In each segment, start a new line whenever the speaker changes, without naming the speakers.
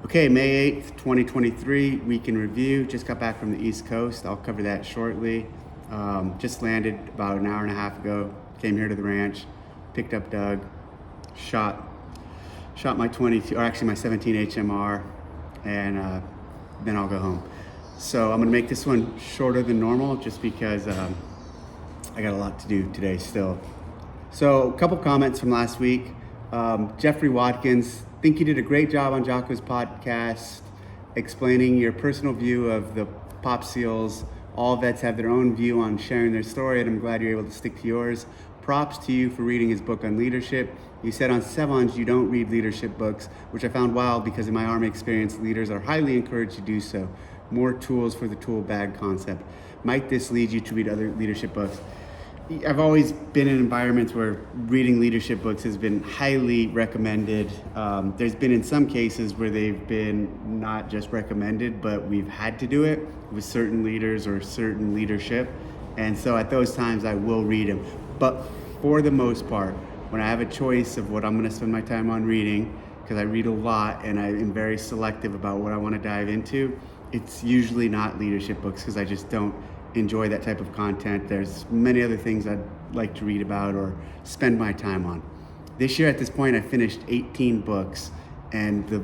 Okay, May 8th, 2023, week in review. Just got back from the East Coast. I'll cover that shortly. Just landed about an hour and a half ago. Came here to the ranch, picked up Doug, shot my 22, or actually my 17 HMR, and then I'll go home. So I'm gonna make this one shorter than normal just because I got a lot to do today still. So a couple comments from last week. Jeffrey Watkins, think you did a great job on Jocko's podcast, explaining your personal view of the pop seals. All vets have their own view on sharing their story, and I'm glad you're able to stick to yours. Props to you for reading his book on leadership. You said on Sevons you don't read leadership books, which I found wild because in my Army experience, leaders are highly encouraged to do so. More tools for the tool bag concept. Might this lead you to read other leadership books? I've always been in environments where reading leadership books has been highly recommended. There's been in some cases where they've been not just recommended, but we've had to do it with certain leaders or certain leadership. And so at those times I will read them. But for the most part, when I have a choice of what I'm gonna spend my time on reading, because I read a lot and I am very selective about what I wanna dive into, it's usually not leadership books because I just don't enjoy that type of content. There's many other things I'd like to read about or spend my time on. This year at this point I finished 18 books, and the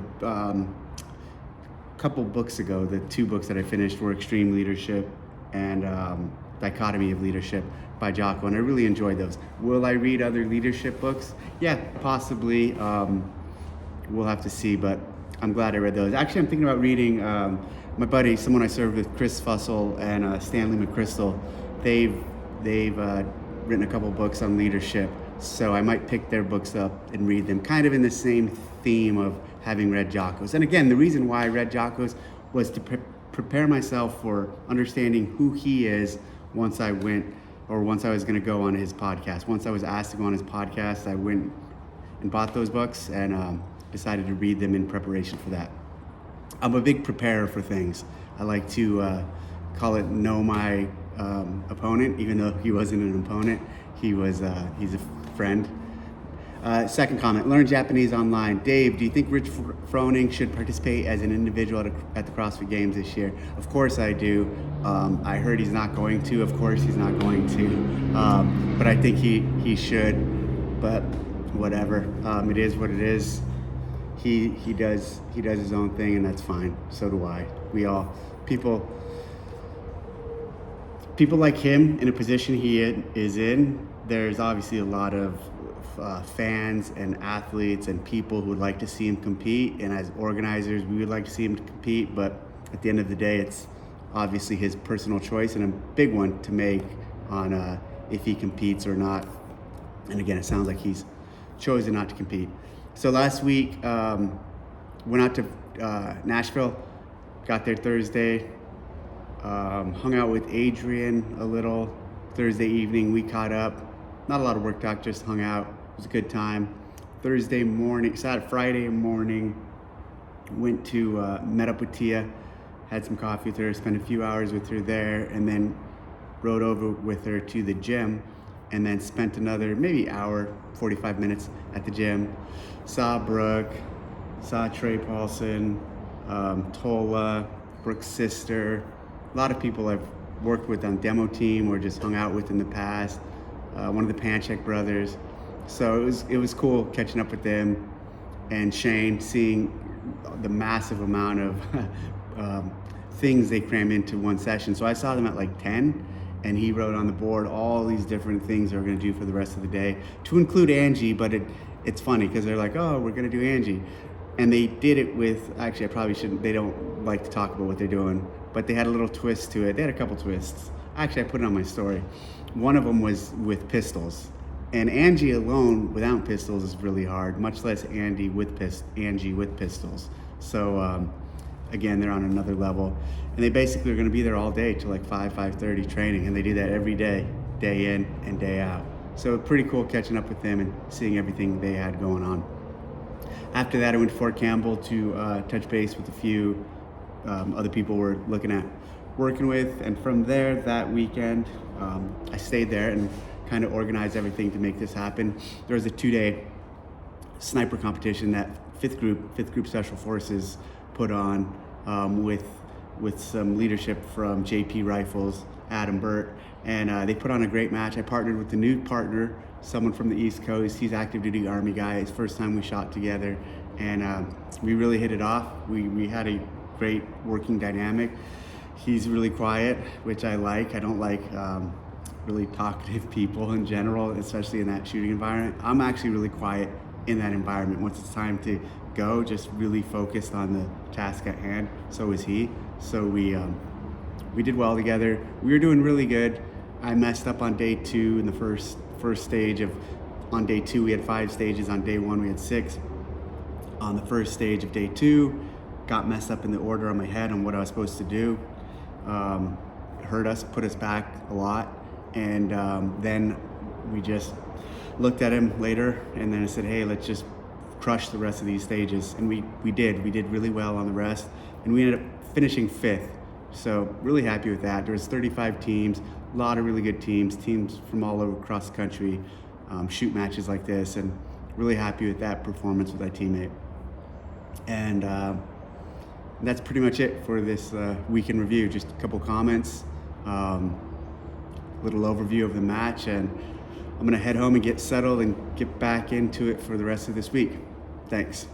couple books ago, the 2 books that I finished were Extreme Leadership and Dichotomy of Leadership by Jocko, and I really enjoyed those. Will I read other leadership books? Yeah, possibly. We'll have to see, but I'm glad I read those. Actually, I'm thinking about reading my buddy, someone I served with, Chris Fussell and Stanley McChrystal. They've written a couple books on leadership, so I might pick their books up and read them, kind of in the same theme of having read Jocko's. And again, the reason why I read Jocko's was to prepare myself for understanding who he is once I was going to go on his podcast. Once I was asked to go on his podcast, I went and bought those books and decided to read them in preparation for that. I'm a big preparer for things. I like to call it know my opponent, even though he wasn't an opponent. He's a friend. Second comment, learn Japanese online. Dave, do you think Rich Froning should participate as an individual at the CrossFit Games this year? Of course I do. I heard he's not going to. Of course he's not going to. But I think he should. But whatever. It is what it is. He does his own thing, and that's fine. So do I. We all people like him in a position he is in. There's obviously a lot of fans and athletes and people who would like to see him compete, and as organizers we would like to see him compete, but at the end of the day it's obviously his personal choice, and a big one to make on if he competes or not. And again, it sounds like he's chosen not to compete. So last week, went out to Nashville, got there Thursday, hung out with Adrian a little Thursday evening. We caught up, not a lot of work talk, just hung out. It was a good time. Friday morning, went to, met up with Tia, had some coffee with her, spent a few hours with her there, and then rode over with her to the gym, and then spent another maybe hour, 45 minutes at the gym. Saw Brooke, saw Trey Paulson, Tola, Brooke's sister, a lot of people I've worked with on demo team or just hung out with in the past, one of the Panchek brothers. So it was cool catching up with them, and Shane, seeing the massive amount of things they cram into one session. So I saw them at like 10, and he wrote on the board all these different things they're gonna do for the rest of the day, to include Angie, but it's funny because they're like, oh, we're gonna do Angie. And they did it with, actually I probably shouldn't, they don't like to talk about what they're doing, but they had a little twist to it. They had a couple twists. Actually, I put it on my story. One of them was with pistols. And Angie alone without pistols is really hard, much less Angie with pistols. So again, they're on another level. And they basically are gonna be there all day till like 5:30 training, and they do that every day, day in and day out. So pretty cool catching up with them and seeing everything they had going on. After that, I went to Fort Campbell to touch base with a few other people we're looking at working with. And from there, that weekend, I stayed there and kind of organized everything to make this happen. There was a 2-day sniper competition that fifth group Special Forces put on with some leadership from JP Rifles, Adam Burt, and they put on a great match. I partnered with the new partner, someone from the East Coast. He's active duty Army guy. It's the first time we shot together, and we really hit it off. We had a great working dynamic. He's really quiet, which I like. I don't like really talkative people in general, especially in that shooting environment. I'm actually really quiet in that environment. Once it's time to go, just really focused on the task at hand. So is he. So we did well together. We were doing really good. I messed up on day 2 in the first stage of. On day 2 we had 5 stages. On day 1 we had 6. On the first stage of day 2, got messed up in the order on my head on what I was supposed to do. Hurt us, put us back a lot, and then we just looked at him later, and then I said, hey, let's just crush the rest of these stages, and we did really well on the rest, and we ended up finishing 5th. So really happy with that. There was 35 teams, a lot of really good teams from all over across the country shoot matches like this, and really happy with that performance with my teammate. And that's pretty much it for this week in review. Just a couple comments, little overview of the match, and I'm gonna head home and get settled and get back into it for the rest of this week. Thanks.